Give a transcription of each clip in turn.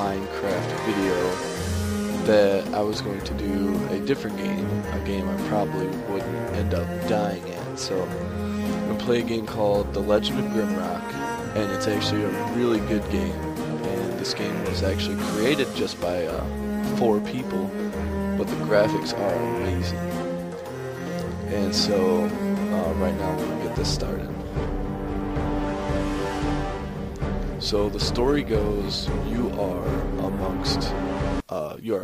Minecraft video that I was going to do a different game, a game I probably wouldn't end up dying at. So I'm going to play a game called The Legend of Grimrock, and it's actually a really good game. And this game was actually created just by 4 people, but the graphics are amazing. And so right now we'll get this started. So the story goes, you are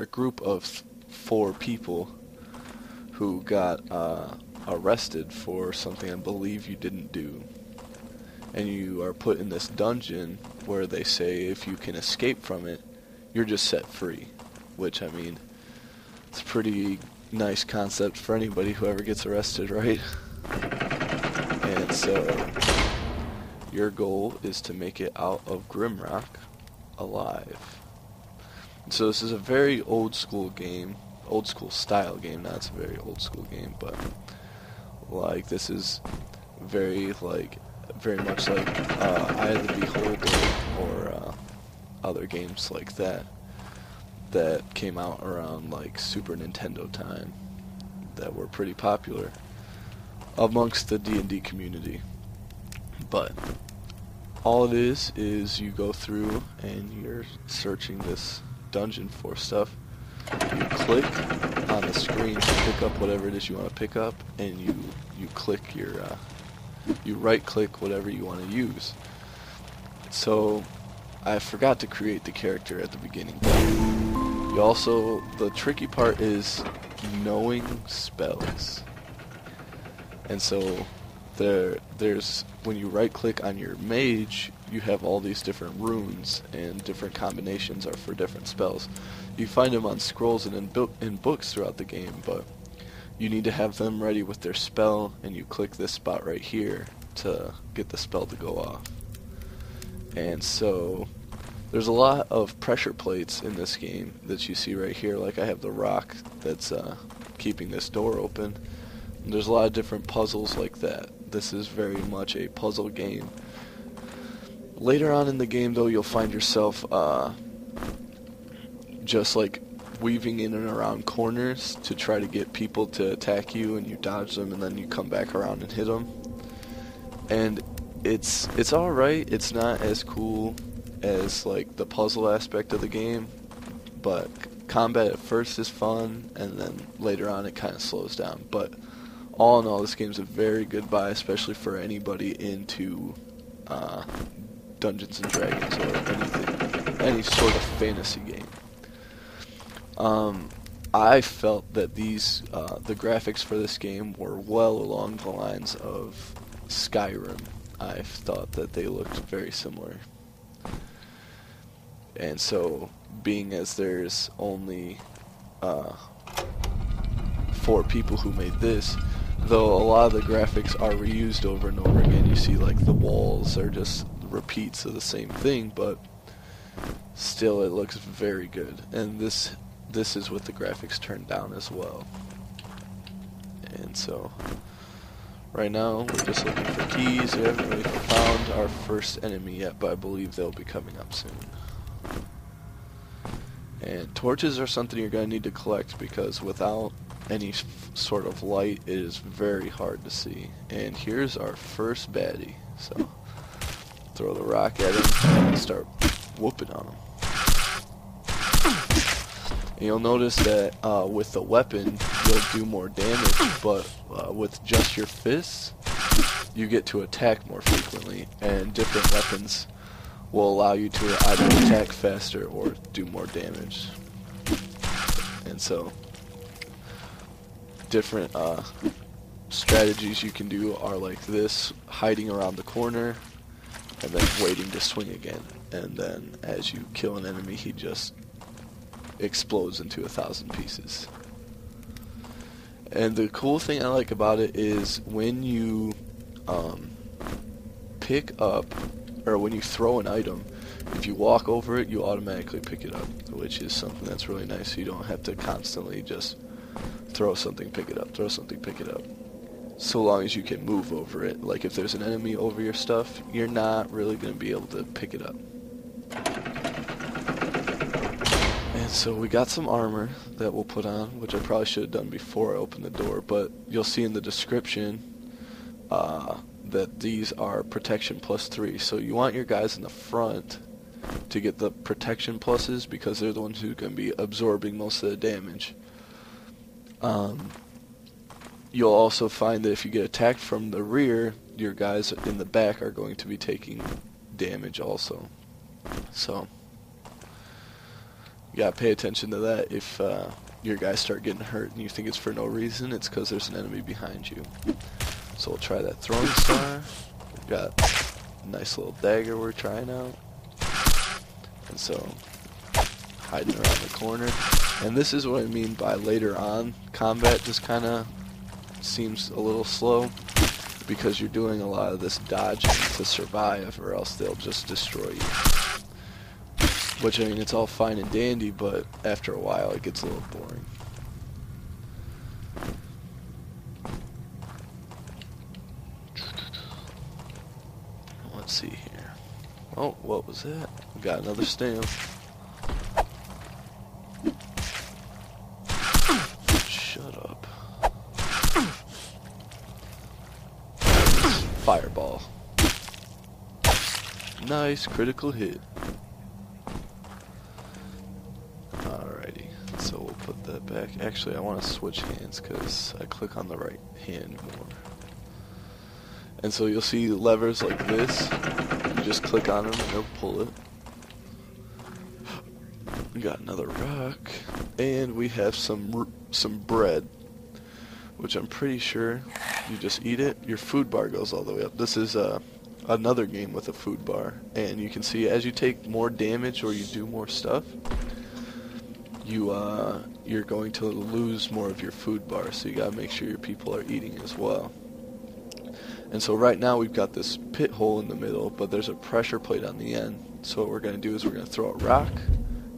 a group of 4 people who got arrested for something I believe you didn't do. And you are put in this dungeon where they say if you can escape from it, you're just set free. Which, I mean, it's a pretty nice concept for anybody who ever gets arrested, right? And so your goal is to make it out of Grimrock alive. So this is a very old school game, old school style game. Not a very old school game, but like this is very much like Eye of the Beholder or other games like that came out around like Super Nintendo time that were pretty popular amongst the D&D community. But all it is you go through and you're searching this dungeon for stuff. You click on the screen to pick up whatever it is you want to pick up, and you click your you right click whatever you want to use. So I forgot to create the character at the beginning. You also, the tricky part is knowing spells. And so there's when you right click on your mage, you have all these different runes, and different combinations are for different spells. You find them on scrolls and in books throughout the game, but you need to have them ready with their spell, and you click this spot right here to get the spell to go off. And so there's a lot of pressure plates in this game that you see right here. Like I have the rock that's keeping this door open. And there's a lot of different puzzles like that. This is very much a puzzle game. Later on in the game, though, you'll find yourself just like weaving in and around corners to try to get people to attack you, and you dodge them, and then you come back around and hit them. And it's all right. It's not as cool as like the puzzle aspect of the game, but combat at first is fun, and then later on it kind of slows down. But all in all, this game's a very good buy, especially for anybody into Dungeons and Dragons or anything, any sort of fantasy game. I felt that the graphics for this game were well along the lines of Skyrim. I thought that they looked very similar. And so, being as there's only 4 people who made this, though a lot of the graphics are reused over and over again, you see like the walls are just repeats of the same thing, but still it looks very good. And this is with the graphics turned down as well. And so right now we're just looking for keys. We haven't really found our first enemy yet, but I believe they'll be coming up soon. And torches are something you're going to need to collect, because without any sort of light, it is very hard to see. And here's our first baddie. So throw the rock at him and start whooping on him. And you'll notice that with the weapon, you'll do more damage, but with just your fists, you get to attack more frequently, and different weapons will allow you to either attack faster or do more damage. And so different strategies you can do are like this, hiding around the corner and then waiting to swing again, and then as you kill an enemy, he just explodes into 1,000 pieces. And the cool thing I like about it is when you pick up, or when you throw an item, if you walk over it, you automatically pick it up, which is something that's really nice, so you don't have to constantly just throw something, pick it up, throw something, pick it up. So long as you can move over it. Like if there's an enemy over your stuff, you're not really going to be able to pick it up. So we got some armor that we'll put on, which I probably should have done before I opened the door, but you'll see in the description that these are protection +3. So you want your guys in the front to get the protection pluses because they're the ones who can be absorbing most of the damage. You'll also find that if you get attacked from the rear, your guys in the back are going to be taking damage also. So you gotta pay attention to that. If your guys start getting hurt and you think it's for no reason, it's because there's an enemy behind you. So we'll try that throwing star. We've got a nice little dagger we're trying out. And so, hiding around the corner. And this is what I mean by later on, combat just kind of seems a little slow. Because you're doing a lot of this dodging to survive, or else they'll just destroy you. Which, I mean, it's all fine and dandy, but after a while it gets a little boring. Let's see here. Oh, what was that? We got another stamp. Shut up. Fireball. Nice critical hit. Alrighty, so we'll put that back. Actually, I want to switch hands because I click on the right hand more. And so you'll see levers like this. You just click on them and they'll pull it. We got another rock, and we have some bread, which I'm pretty sure you just eat it. Your food bar goes all the way up. This is another game with a food bar, and you can see as you take more damage or you do more stuff, you're going to lose more of your food bar. So you gotta make sure your people are eating as well. And so right now we've got this pit hole in the middle, but there's a pressure plate on the end. So what we're going to do is we're going to throw a rock,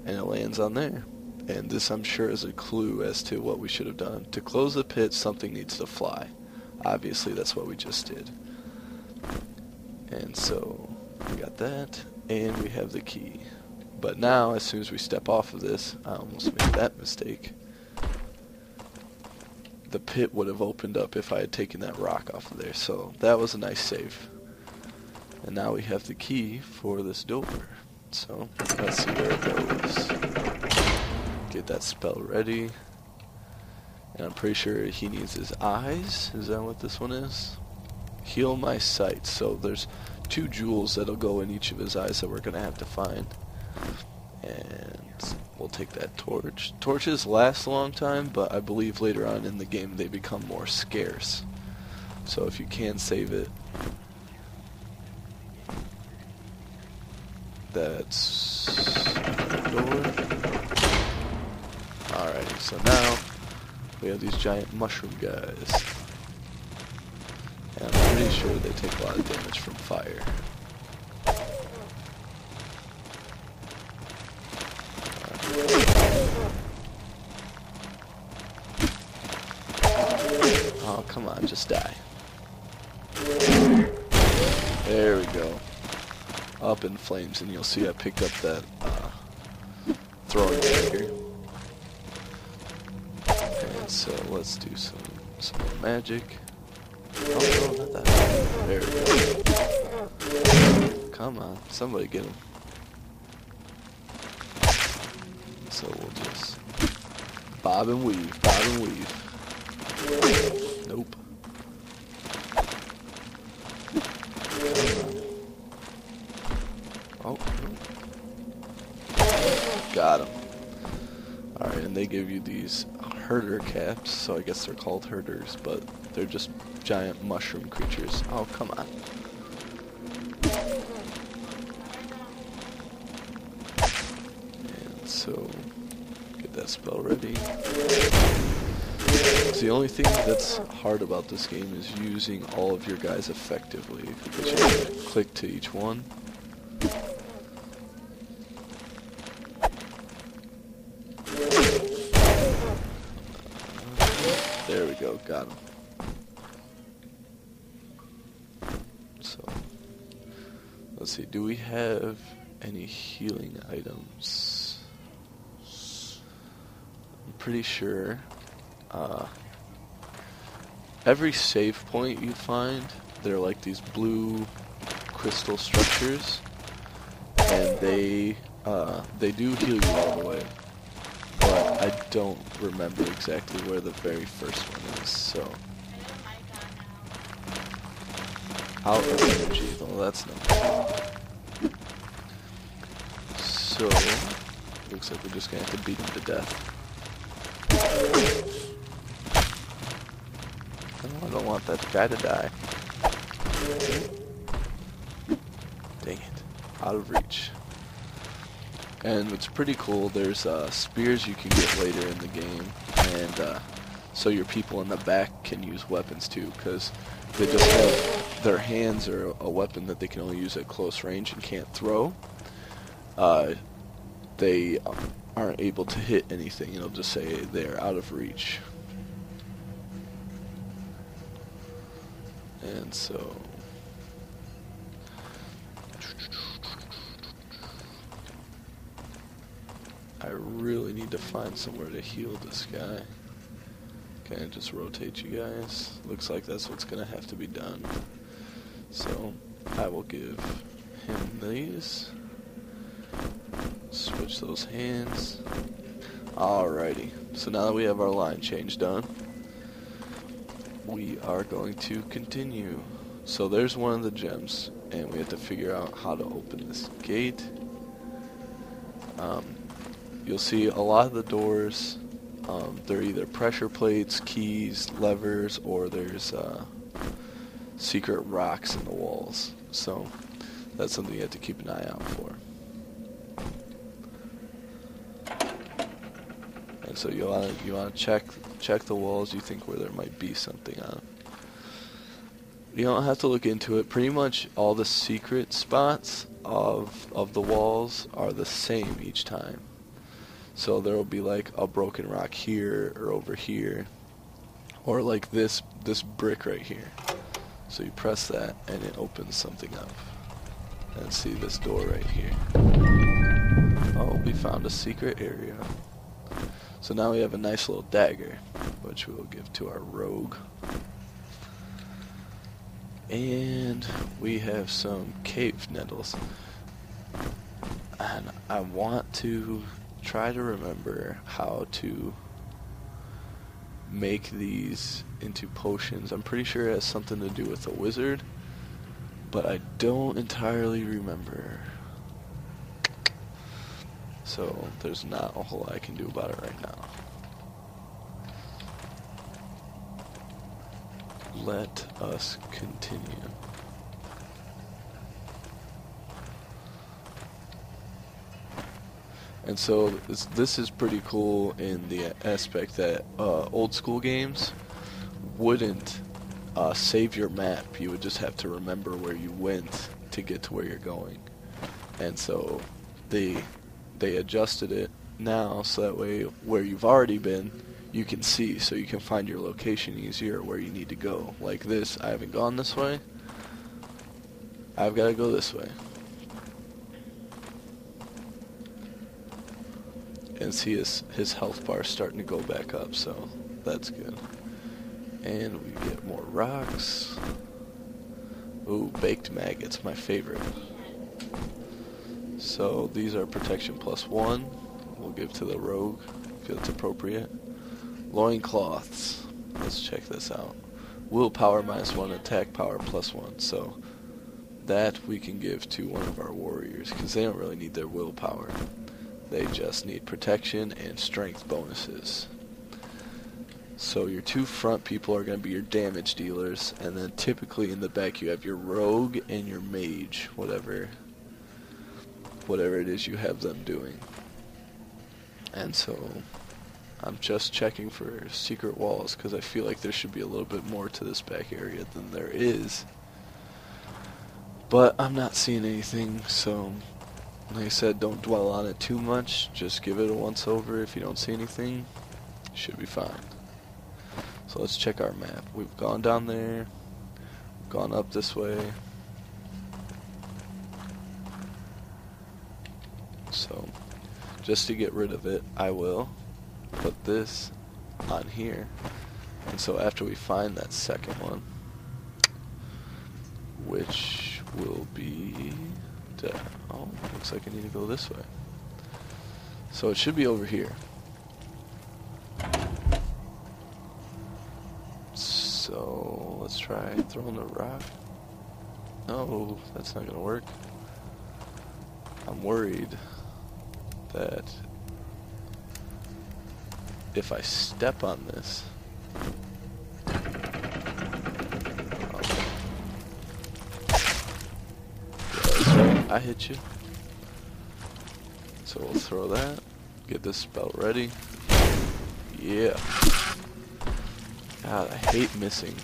and it lands on there. And this, I'm sure, is a clue as to what we should have done. To close the pit, something needs to fly. Obviously, that's what we just did. And so we got that, and we have the key. But now, as soon as we step off of this, I almost made that mistake. The pit would have opened up if I had taken that rock off of there. So that was a nice save. And now we have the key for this door. So let's see where it goes. Get that spell ready. And I'm pretty sure he needs his eyes. Is that what this one is? Heal my sight. So there's 2 jewels that'll go in each of his eyes that we're going to have to find. And we'll take that torch. Torches last a long time, but I believe later on in the game they become more scarce. So if you can save it, that's the door. Alright, so now we have these giant mushroom guys. And I'm pretty sure they take a lot of damage from fire. Oh, come on, just die. There we go. Up in flames, and you'll see I picked up that throwing dagger. And so let's do some more magic. Oh, no, not that. There we go. Come on, somebody get him. So we'll just bob and weave, bob and weave. Nope. Oh, got him. Alright, and they give you these herder caps, so I guess they're called herders, but they're just giant mushroom creatures. Oh, come on. And so, get that spell ready. The only thing that's hard about this game is using all of your guys effectively, because you have to click to each one. There we go, got him. So, let's see, do we have any healing items? pretty sure every save point you find, they're like these blue crystal structures, and they do heal you all the way. But I don't remember exactly where the very first one is, so. Out of energy, though, that's not bad. So, looks like we're just gonna have to beat him to death. Oh, I don't want that guy to die. Dang it. Out of reach. And it's pretty cool, there's spears you can get later in the game, and so your people in the back can use weapons too, because they just have their hands are a weapon that they can only use at close range and can't throw. They aren't able to hit anything, it'll just say they're out of reach. And so I really need to find somewhere to heal this guy. Can I just rotate you guys? Looks like that's what's gonna have to be done. So I will give him these. Switch those hands. Alrighty. So now that we have our line change done, we are going to continue. So there's one of the gems, and we have to figure out how to open this gate. You'll see a lot of the doors, they're either pressure plates, keys, levers, or there's secret rocks in the walls. So that's something you have to keep an eye out for. And so you want to check the walls you think where there might be something on. You don't have to look into it. Pretty much all the secret spots of the walls are the same each time. So there will be like a broken rock here or over here, or like this brick right here. So you press that and it opens something up. And see this door right here. Oh, we found a secret area. So now we have a nice little dagger, which we will give to our rogue. And we have some cave nettles. And I want to try to remember how to make these into potions. I'm pretty sure it has something to do with a wizard, but I don't entirely remember. So there's not a whole lot I can do about it right now. Let us continue. And so this is pretty cool in the aspect that old school games wouldn't save your map. You would just have to remember where you went to get to where you're going. And so they adjusted it now so that way where you've already been you can see, so you can find your location easier where you need to go. Like this, I haven't gone this way, I've got to go this way. And see his health bar starting to go back up, so that's good. And we get more rocks. Ooh, baked maggots, my favorite. So these are protection +1. We'll give to the rogue if it's appropriate. Loincloths. Let's check this out. Willpower -1, attack power +1. So that we can give to one of our warriors because they don't really need their willpower. They just need protection and strength bonuses. So your two front people are going to be your damage dealers, and then typically in the back you have your rogue and your mage, whatever it is you have them doing. And so I'm just checking for secret walls because I feel like there should be a little bit more to this back area than there is. But I'm not seeing anything, so like I said, don't dwell on it too much. Just give it a once over. If you don't see anything, you should be fine. So let's check our map. We've gone down there, gone up this way. So just to get rid of it, I will put this on here. And so after we find that second one, which will be... oh, looks like I need to go this way. So it should be over here. So let's try throwing the rock. No, that's not gonna work. I'm worried that if I step on this, I hit you. So we'll throw that. Get this spell ready. Yeah. God, I hate missing,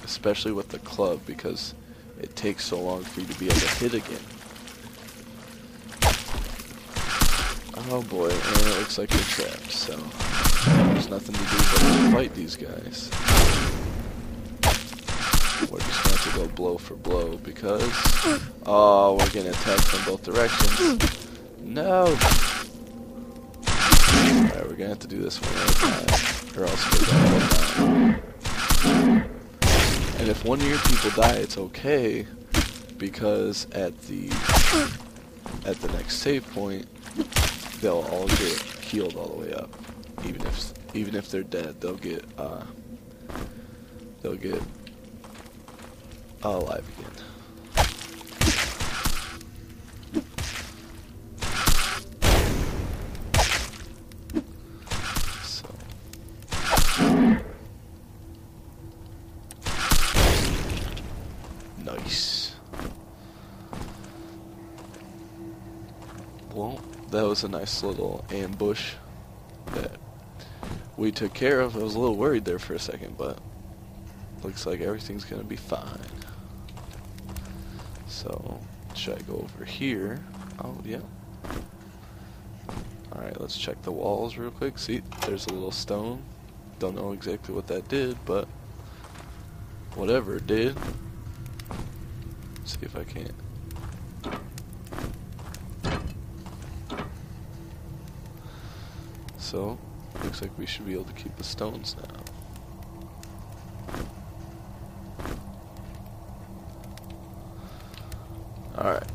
especially with the club, because it takes so long for you to be able to hit again. Oh boy, and it looks like we're trapped, so there's nothing to do but fight these guys. We're just going to have to go blow for blow because... oh, we're getting attacked from both directions. No! Alright, we're going to have to do this one at a time, or else we're going to go down. And if one of your people die, it's okay, because at the next save point, they'll all get healed all the way up. Even if they're dead, they'll get alive again. So nice. Well, that was a nice little ambush that we took care of. I was a little worried there for a second, but looks like everything's gonna be fine. So, should I go over here? Oh, yeah. Alright, let's check the walls real quick. See, there's a little stone. Don't know exactly what that did, but whatever it did. Let's see if I can't. So, looks like we should be able to keep the stones now. Alright.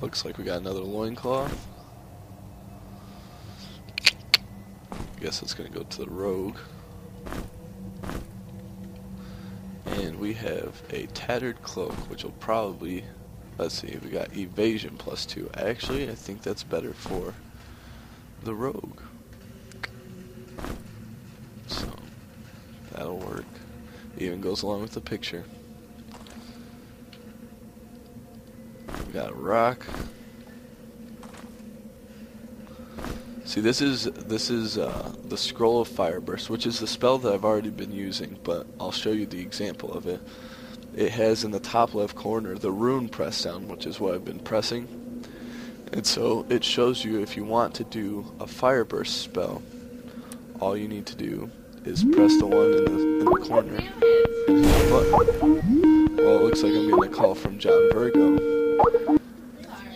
Looks like we got another loincloth. Guess it's gonna go to the rogue. And we have a tattered cloak, which will probably... let's see, we got evasion +2. Actually, I think that's better for the rogue. So, that'll work. Even goes along with the picture. We got rock. See, this is the Scroll of Fireburst, which is the spell that I've already been using, but I'll show you the example of it. It has in the top left corner the rune press down, which is what I've been pressing. And so it shows you if you want to do a Fireburst spell, all you need to do is press the one in the corner and hit the button. Well, it looks like I'm getting a call from John Virgo.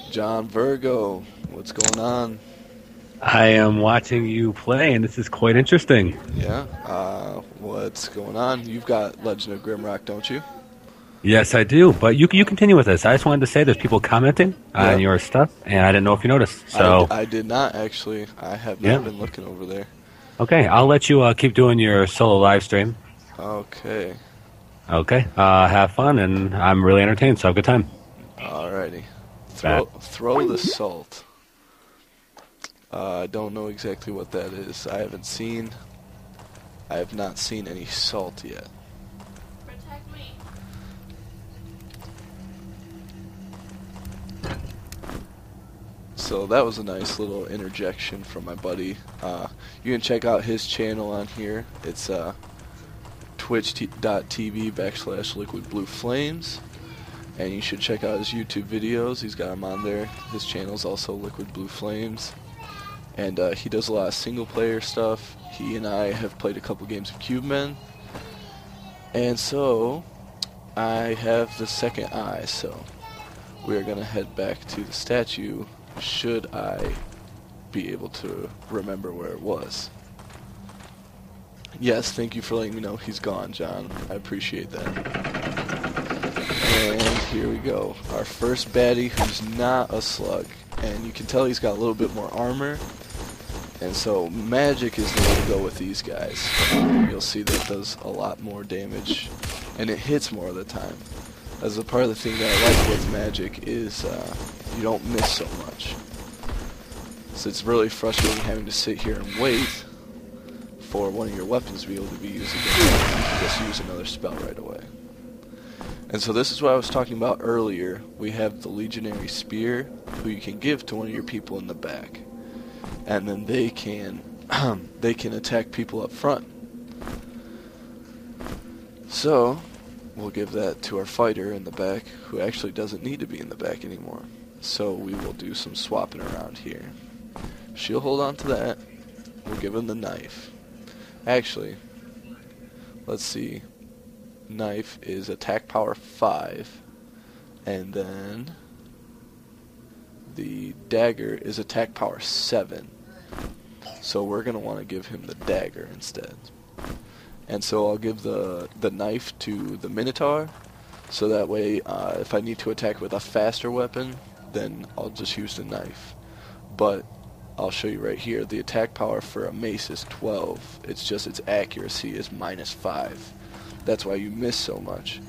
John Virgo, what's going on? I am watching you play, and this is quite interesting. Yeah, what's going on? You've got Legend of Grimrock, don't you? Yes, I do, but you continue with this. I just wanted to say there's people commenting on your stuff, and I didn't know if you noticed. So I did not, actually. I have not been looking over there. Okay, I'll let you keep doing your solo live stream. Okay. Okay, have fun, and I'm really entertained, so have a good time. Alrighty. Throw the salt. I don't know exactly what that is. I have not seen any salt yet. Protect me. So that was a nice little interjection from my buddy. You can check out his channel on here. It's twitch.tv/liquidblueflames. And you should check out his YouTube videos. He's got them on there. His channel's also Liquid Blue Flames. And he does a lot of single player stuff. He and I have played a couple games of Cube Men. And so I have the second eye, so we're gonna head back to the statue should I be able to remember where it was. Yes, thank you for letting me know he's gone, John. I appreciate that. And here we go. Our first baddie who's not a slug. And you can tell he's got a little bit more armor. And so magic is the way to go with these guys. You'll see that it does a lot more damage. And it hits more of the time. As a part of the thing that I like with magic is you don't miss so much. So it's really frustrating having to sit here and wait for one of your weapons to be able to be used again. You can just use another spell right away. And so this is what I was talking about earlier. We have the Legionary Spear, who you can give to one of your people in the back. And then they can attack people up front. So we'll give that to our fighter in the back, who actually doesn't need to be in the back anymore. So we will do some swapping around here. She'll hold on to that. We'll give him the knife. Actually, let's see. Knife is attack power 5. And then the dagger is attack power 7. So we're going to want to give him the dagger instead. And so I'll give the knife to the Minotaur. So that way, if I need to attack with a faster weapon, then I'll just use the knife. But I'll show you right here, the attack power for a mace is 12. It's just its accuracy is -5. That's why you miss so much.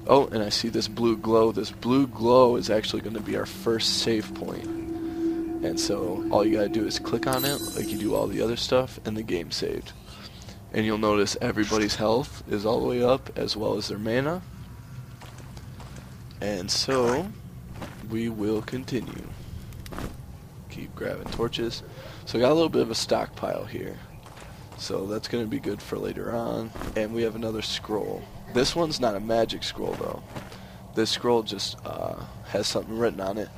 Oh, and I see this blue glow. This blue glow is actually going to be our first save point. And so all you gotta do is click on it like you do all the other stuff, and the game's saved. And you'll notice everybody's health is all the way up, as well as their mana. And so we will continue. Keep grabbing torches. So I got a little bit of a stockpile here. So that's going to be good for later on. And we have another scroll. This one's not a magic scroll though. This scroll just has something written on it.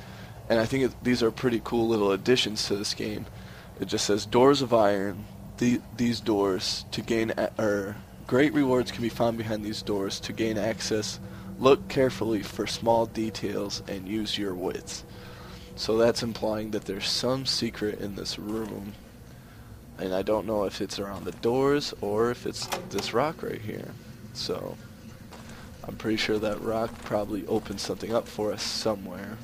And I think these are pretty cool little additions to this game. It just says Doors of Iron. These doors to gain great rewards can be found behind these doors. To gain access, look carefully for small details and use your wits. So that's implying that there's some secret in this room. And I don't know if it's around the doors or if it's this rock right here. So I'm pretty sure that rock probably opens something up for us somewhere.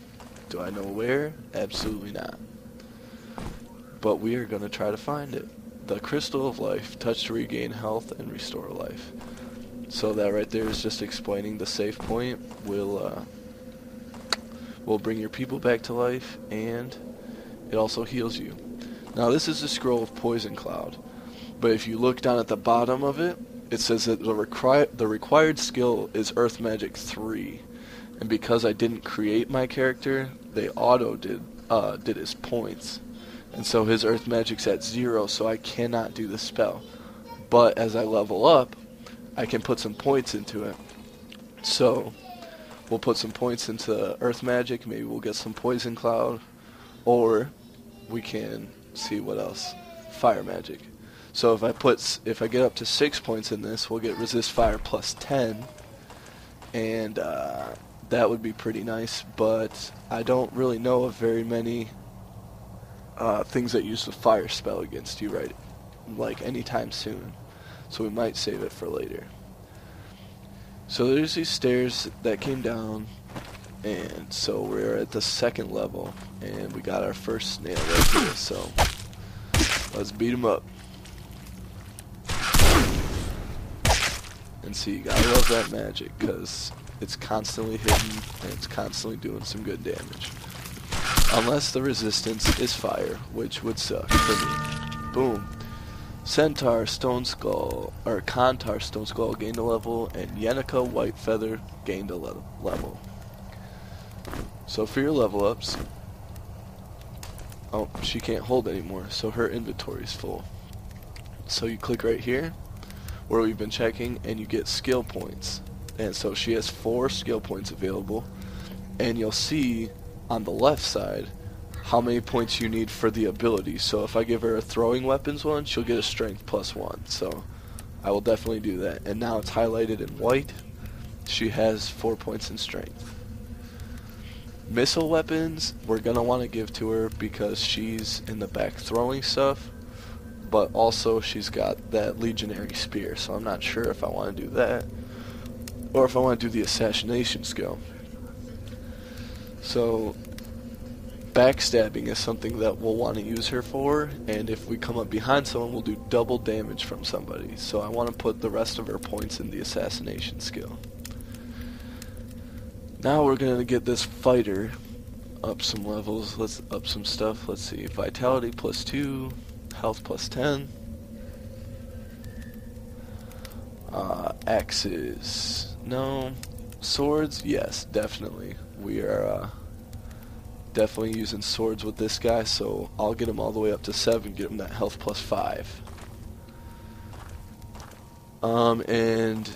Do I know where? Absolutely not. But we are going to try to find it. The Crystal of Life. Touch to regain health and restore life. So that right there is just explaining the save point. Will bring your people back to life, and it also heals you. Now this is the scroll of Poison Cloud, but if you look down at the bottom of it, it says that the required skill is Earth Magic 3, and because I didn't create my character, they auto did his points, and so his Earth Magic's at 0, so I cannot do the spell. But as I level up, I can put some points into it. So we'll put some points into Earth Magic, maybe we'll get some Poison Cloud, or we can see what else. Fire Magic. So if I get up to 6 points in this, we'll get Resist Fire plus 10, and that would be pretty nice, but I don't really know of very many things that use the fire spell against you like anytime soon. So we might save it for later. So there's these stairs that came down, and so we're at the 2nd level, and we got our first snail right here, so let's beat him up. And see, you gotta love that magic, because it's constantly hitting, and it's constantly doing some good damage. Unless the resistance is fire, which would suck for me. Boom. Centaur Stone Skull, or Kontar Stone Skull gained a level, and Yenica White Feather gained a level. So for your level ups, oh, she can't hold anymore, so her inventory is full. So you click right here, where we've been checking, and you get skill points. And so she has 4 skill points available, and you'll see on the left side how many points you need for the ability. So if I give her a throwing weapons one, she'll get a strength plus 1. So I will definitely do that. And now it's highlighted in white. She has 4 points in strength. Missile weapons, we're going to want to give to her because she's in the back throwing stuff, but also she's got that legionary spear, so I'm not sure if I want to do that, or if I want to do the assassination skill. So, backstabbing is something that we'll want to use her for, and if we come up behind someone, we'll do double damage from somebody. So I want to put the rest of her points in the assassination skill. Now we're going to get this fighter up some levels. Let's up some stuff. Let's see. Vitality +2, health +10. Axes, no. Swords, yes, definitely. We are definitely using swords with this guy, so I'll get him all the way up to 7, get him that health +5. And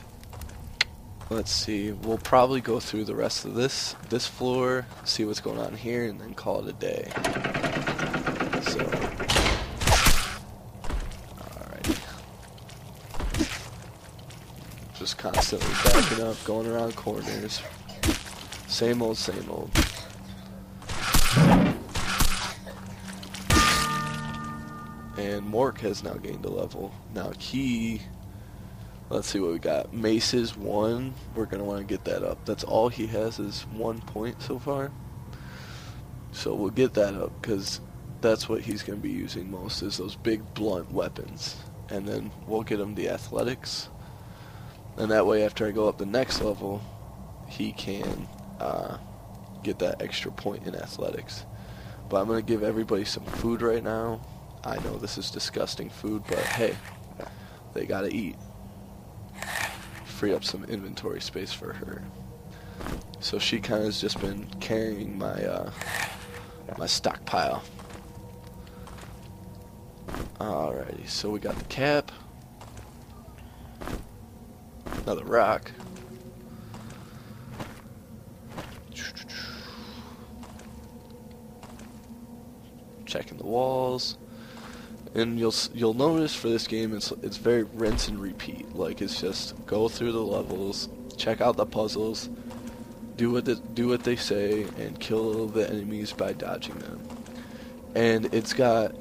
let's see, we'll probably go through the rest of this floor, see what's going on here, and then call it a day. So, alrighty. Just constantly backing up, going around corners. Same old, same old. And Mork has now gained a level. Now he, let's see what we got. Maces 1, we're going to want to get that up. That's all he has is 1 point so far. So we'll get that up because that's what he's going to be using most, is those big blunt weapons. And then we'll get him the athletics. And that way after I go up the next level, he can get that extra point in athletics. But I'm going to give everybody some food right now. I know this is disgusting food, but hey, they gotta eat. Free up some inventory space for her. So she kind of has just been carrying my my stockpile. Alrighty, so we got the cap, another rock. Checking the walls. And you'll notice for this game it's very rinse and repeat. Like, it's just go through the levels, check out the puzzles, do what they say, and kill the enemies by dodging them. And it's got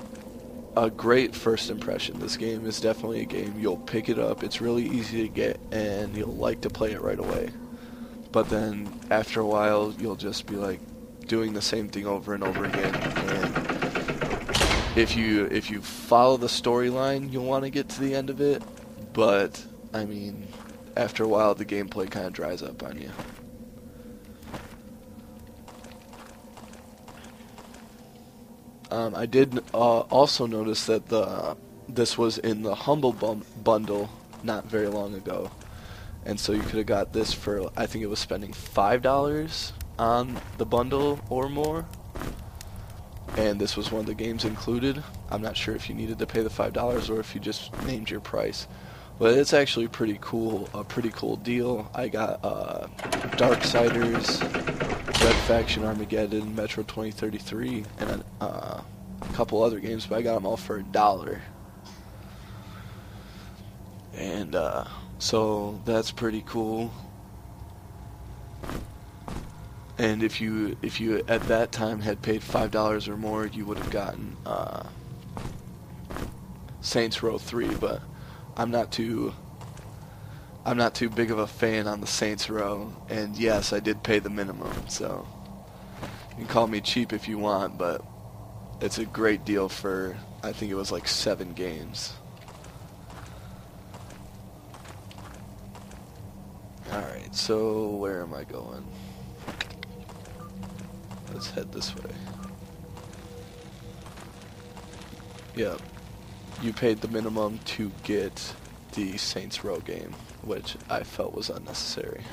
a great first impression. This game is definitely a game you'll pick it up. It's really easy to get, and you'll like to play it right away. But then after a while, you'll just be like doing the same thing over and over again. And if you follow the storyline, you'll want to get to the end of it, but I mean, after a while the gameplay kind of dries up on you. I did also notice that this was in the Humble Bundle not very long ago, and so you could have got this for, I think it was spending $5 on the bundle or more. And this was one of the games included. I'm not sure if you needed to pay the $5 or if you just named your price. But it's actually a pretty cool deal. I got Darksiders, Red Faction Armageddon, Metro 2033, and a couple other games, but I got them all for $1. And so that's pretty cool. And if you at that time had paid $5 or more, you would have gotten Saints Row 3. But I'm not too big of a fan on the Saints Row. And yes, I did pay the minimum. So you can call me cheap if you want, but it's a great deal for, I think it was like 7 games. All right, so where am I going? Let's head this way. Yep. You paid the minimum to get the Saints Row game, which I felt was unnecessary.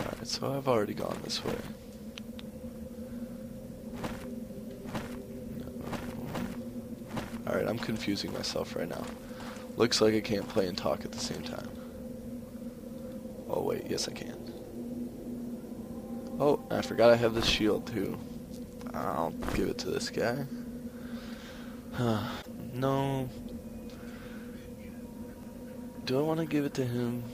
Alright, so I've already gone this way. Alright, I'm confusing myself right now. Looks like I can't play and talk at the same time. Oh wait, yes I can. Oh, I forgot I have this shield too. I'll give it to this guy. No. Do I want to give it to him?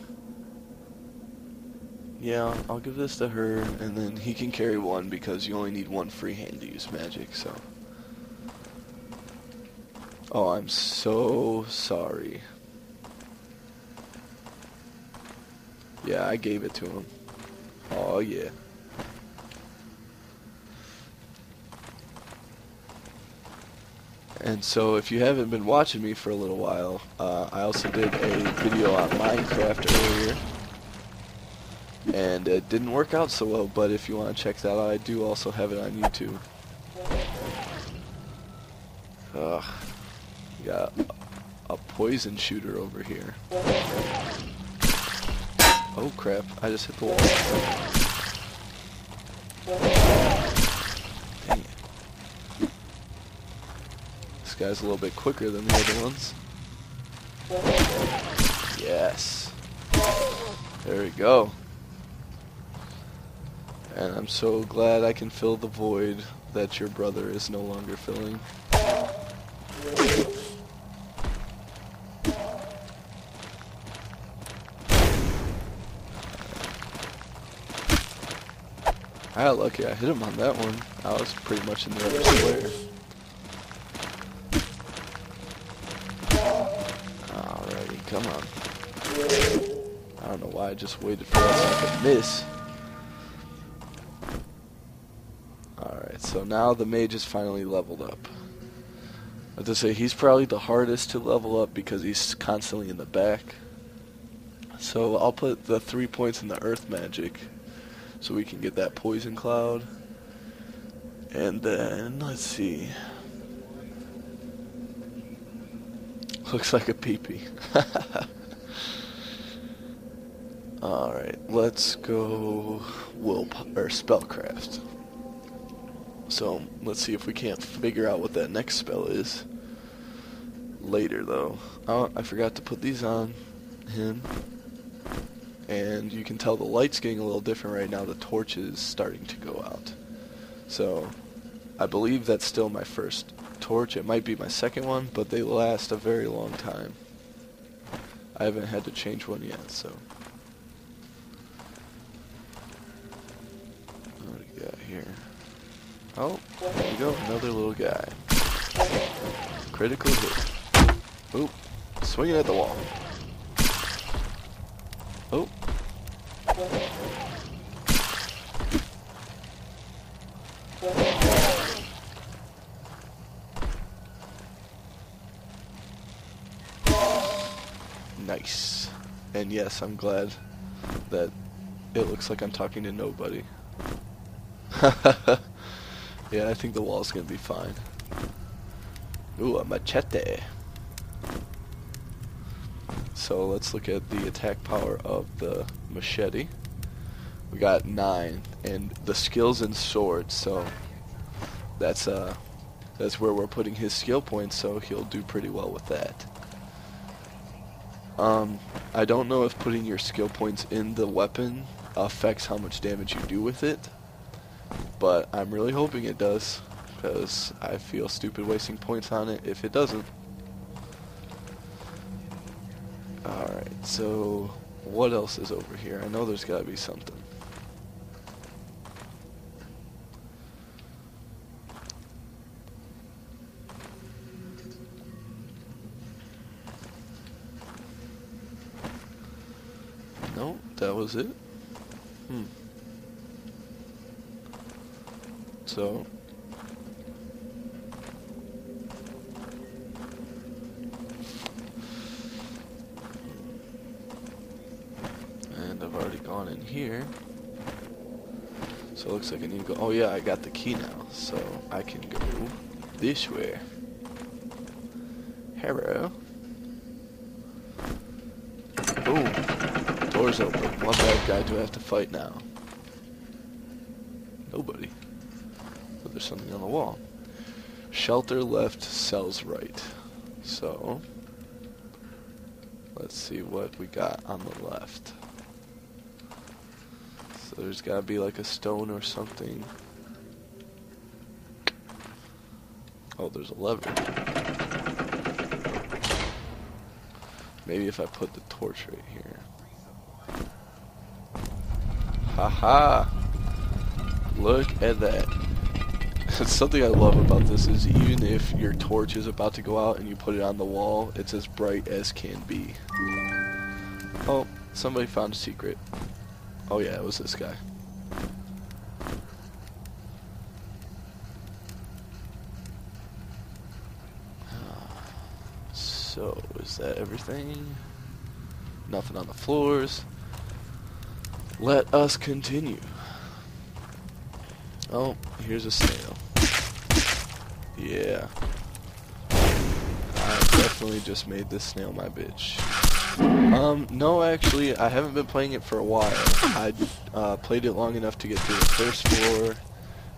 Yeah, I'll give this to her, and then he can carry one because you only need one free hand to use magic, so. Oh, I'm so sorry. Yeah, I gave it to him. Oh, yeah. And so if you haven't been watching me for a little while, I also did a video on Minecraft earlier. And it didn't work out so well, but if you want to check that out, I do also have it on YouTube. Ugh. We got a poison shooter over here. Oh crap, I just hit the wall. Dang it. This guy's a little bit quicker than the other ones. Yes. There we go. And I'm so glad I can fill the void that your brother is no longer filling. I got lucky, I hit him on that one. I was pretty much in the other square. Alrighty, come on. I don't know why I just waited for that to miss. Alright, so now the mage is finally leveled up. I have to say, he's probably the hardest to level up because he's constantly in the back. So I'll put the 3 points in the earth magic so we can get that poison cloud. And then, let's see. Looks like a peepee. Alright, let's go spellcraft. So, let's see if we can't figure out what that next spell is. Later, though. Oh, I forgot to put these on him. And you can tell the light's getting a little different right now. The torch is starting to go out. So, I believe that's still my first torch. It might be my second one, but they last a very long time. I haven't had to change one yet, so. What do we got here? Oh, there we go, another little guy. Critical hit. Oop, swinging at the wall. Oh. Nice. And yes, I'm glad that it looks like I'm talking to nobody. Yeah, I think the wall's gonna be fine. Ooh, a machete. So let's look at the attack power of the machete. We got 9, and the skills in swords, so that's where we're putting his skill points, so he'll do pretty well with that. I don't know if putting your skill points in the weapon affects how much damage you do with it, but I'm really hoping it does, because I feel stupid wasting points on it if it doesn't. Alright, so what else is over here? I know there's gotta be something. No, that was it. So and I've already gone in here. So it looks like I need to go. Oh yeah, I got the key now, so I can go this way. Hello. Oh, door's open. What bad guy do I have to fight now? Nobody. But there's something on the wall. Shelter left, cells right. So let's see what we got on the left. So there's gotta be like a stone or something. Oh, there's a lever. Maybe if I put the torch right here. Haha! Look at that. Something I love about this is even if your torch is about to go out and you put it on the wall, it's as bright as can be. Oh, somebody found a secret. Oh yeah, it was this guy. So, is that everything? Nothing on the floors. Let us continue. Oh, here's a snail. Yeah. I definitely just made this snail my bitch. No, actually, I haven't been playing it for a while. I played it long enough to get through the first floor,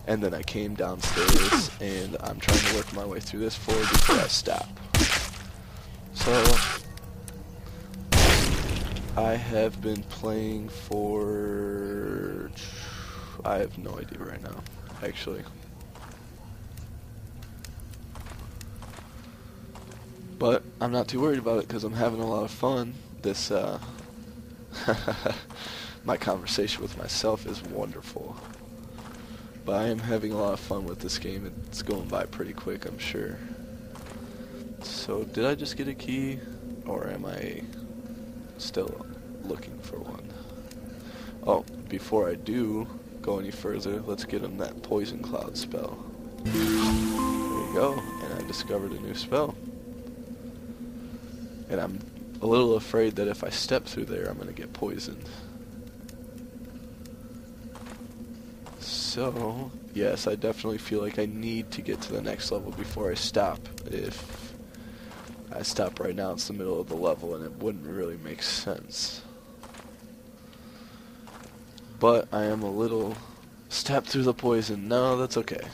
and then I came downstairs, and I'm trying to work my way through this floor before I stop. So, I have been playing for... I have no idea right now, actually. But I'm not too worried about it because I'm having a lot of fun. This, my conversation with myself is wonderful. But I am having a lot of fun with this game. It's going by pretty quick, I'm sure. So, did I just get a key? Or am I still looking for one? Oh, before I do go any further, let's get him that poison cloud spell. There you go, and I discovered a new spell. And I'm a little afraid that if I step through there, I'm going to get poisoned. So, yes, I definitely feel like I need to get to the next level before I stop. If I stop right now, it's the middle of the level, and it wouldn't really make sense. But I am a little... Step through the poison. No, that's okay.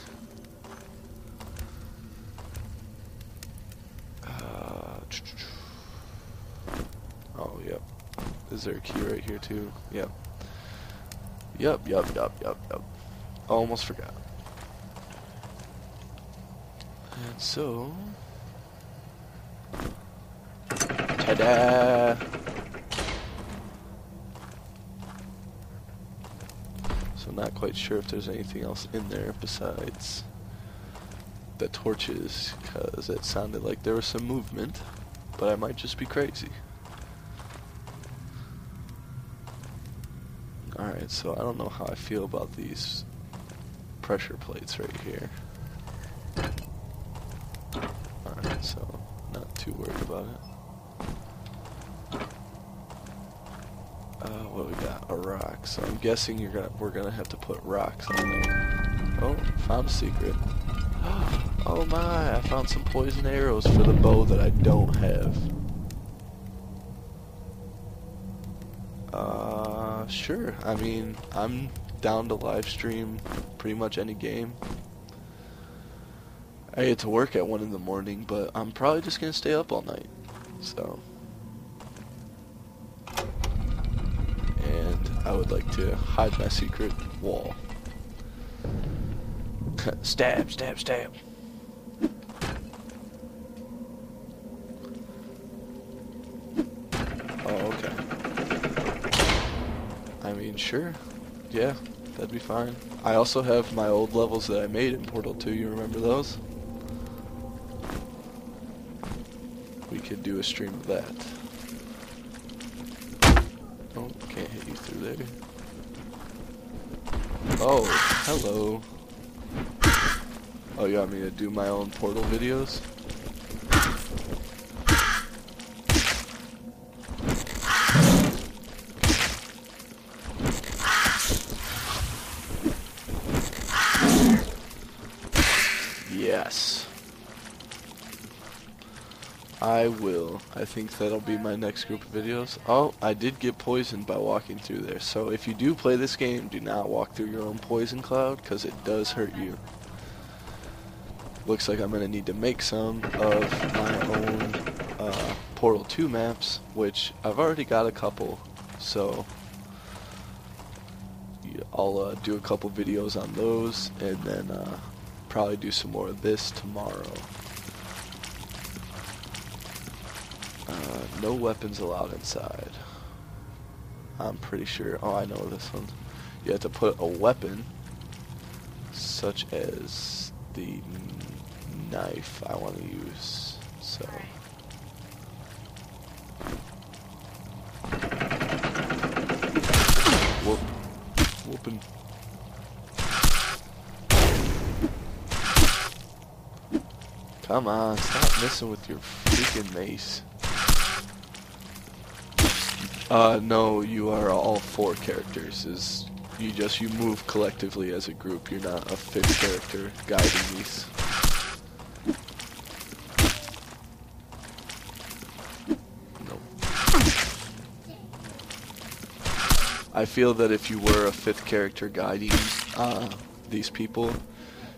Oh, yep. Is there a key right here, too? Yep. Yep. Almost forgot. And so... Ta-da! So not quite sure if there's anything else in there besides the torches, because it sounded like there was some movement, but I might just be crazy. Alright, so I don't know how I feel about these pressure plates right here. Alright, so not too worried about it. What we got? A rock. So I'm guessing we're gonna have to put rocks on there. Oh, found a secret. Oh my! I found some poison arrows for the bow that I don't have. Sure. I mean, I'm down to live stream pretty much any game. I get to work at 1 in the morning, but I'm probably just gonna stay up all night. So. I would like to hide my secret wall. Stab, stab, stab. Oh, okay. I mean, sure. Yeah, that'd be fine. I also have my old levels that I made in Portal 2. You remember those? We could do a stream of that. Oh, can't hit you through there. Oh, hello. Oh, you want me to do my own Portal videos? Yes. I will. I think that'll be my next group of videos. Oh, I did get poisoned by walking through there. So if you do play this game, do not walk through your own poison cloud, because it does hurt you. Looks like I'm going to need to make some of my own Portal 2 maps, which I've already got a couple. So I'll do a couple videos on those, and then probably do some more of this tomorrow. No weapons allowed inside. I'm pretty sure. Oh, I know this one. You have to put a weapon, such as the knife I want to use. So. Whooping. Come on, stop messing with your freaking mace. No, you are all 4 characters. You move collectively as a group. You're not a 5th character guiding these. Nope. I feel that if you were a 5th character guiding these people,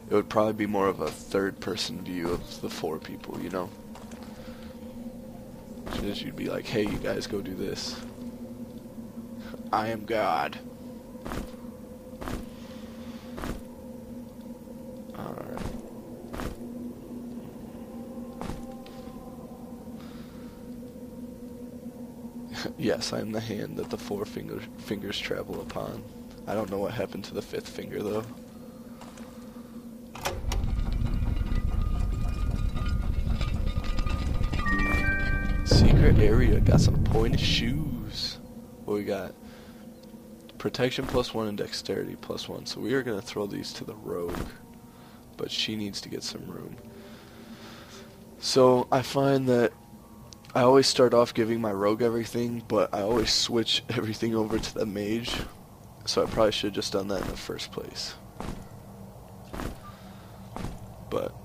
it would probably be more of a 3rd-person view of the 4 people, you know? Because you'd be like, hey, you guys go do this. I am God. Alright. Yes, I am the hand that the 4 fingers travel upon. I don't know what happened to the 5th finger, though. Secret area, got some pointed shoes. What we got? Protection +1 and dexterity +1. So we are going to throw these to the rogue, but she needs to get some room. So I find that I always start off giving my rogue everything, but I always switch everything over to the mage. So I probably should have just done that in the first place. But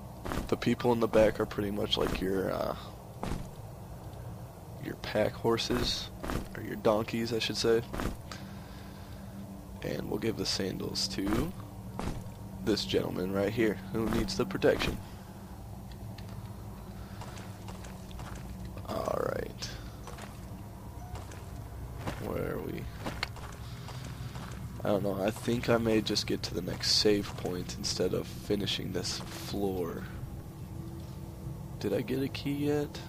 the people in the back are pretty much like your pack horses, or your donkeys, I should say. And we'll give the sandals to this gentleman right here, who needs the protection. Alright. Where are we? I don't know, I think I may just get to the next save point instead of finishing this floor. Did I get a key yet?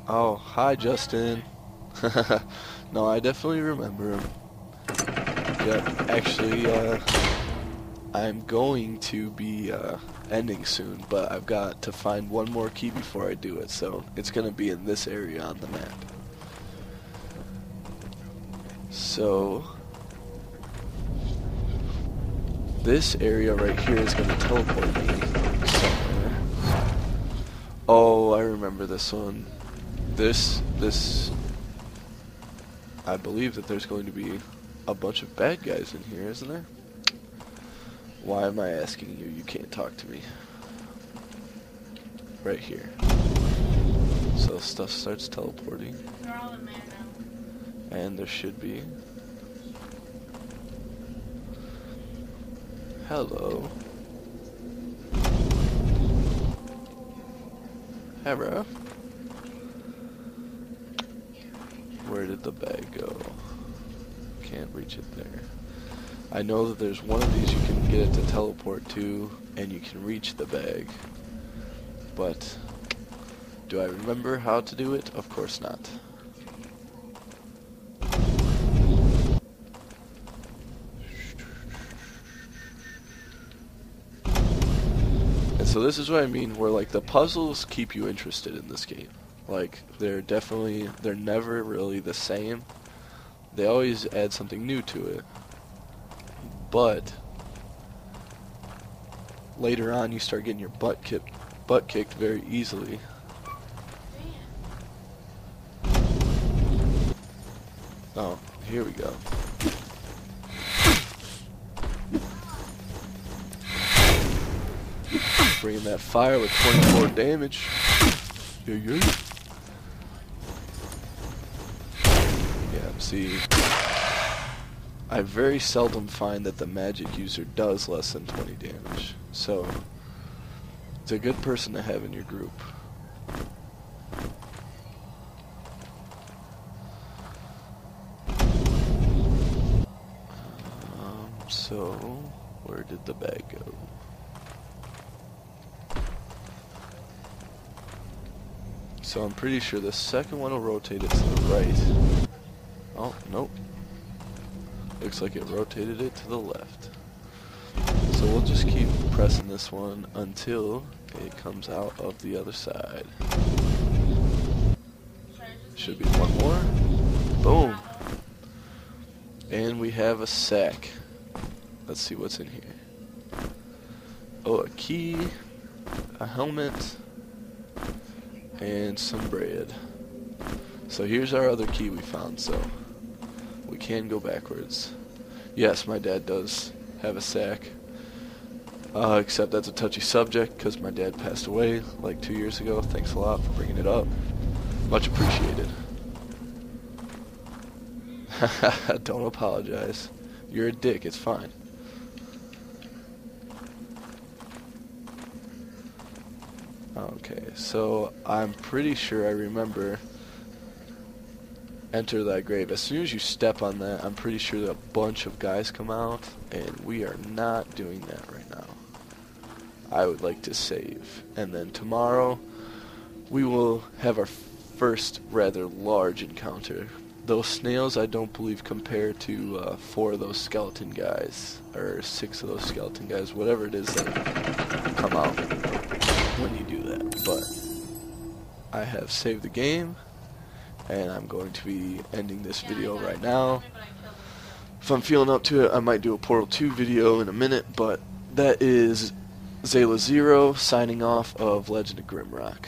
Oh, hi Justin. No, I definitely remember him. Yep, actually, I'm going to be ending soon, but I've got to find one more key before I do it, so it's going to be in this area on the map. So, this area right here is going to teleport me somewhere. Oh, I remember this one. This, I believe that there's going to be a bunch of bad guys in here, isn't there? Why am I asking you? You can't talk to me. Right here. So stuff starts teleporting. They're all in there now. And there should be. Hello. Hello. Where did the bag go? Can't reach it there. I know that there's one of these you can get it to teleport to, and you can reach the bag. But, do I remember how to do it? Of course not. And so this is what I mean, where like the puzzles keep you interested in this game. Like, they're never really the same. They always add something new to it. But later on you start getting your butt kicked very easily. Oh, here we go. Bringing that fire with 24 damage. Yeah, yeah. Yeah, see, I very seldom find that the magic user does less than 20 damage, so it's a good person to have in your group. So, where did the bag go? So I'm pretty sure the second one will rotate it to the right. Oh, nope. Looks like it rotated it to the left. So we'll just keep pressing this one until it comes out of the other side. Should be one more. Boom. And we have a sack. Let's see what's in here. Oh, a key, a helmet, and some bread. So here's our other key we found, so we can go backwards. Yes, my dad does have a sack. Except that's a touchy subject because my dad passed away like 2 years ago. Thanks a lot for bringing it up. Much appreciated. Don't apologize. You're a dick, it's fine. Okay, so I'm pretty sure I remember enter that grave. As soon as you step on that, I'm pretty sure that a bunch of guys come out, and we are not doing that right now. I would like to save. And then tomorrow, we will have our first rather large encounter. Those snails, I don't believe, compare to 4 of those skeleton guys, or 6 of those skeleton guys, whatever it is that come out when you do that. But I have saved the game, and I'm going to be ending this video right now. If I'm feeling up to it, I might do a Portal 2 video in a minute, but that is Xela Xero signing off of Legend of Grimrock.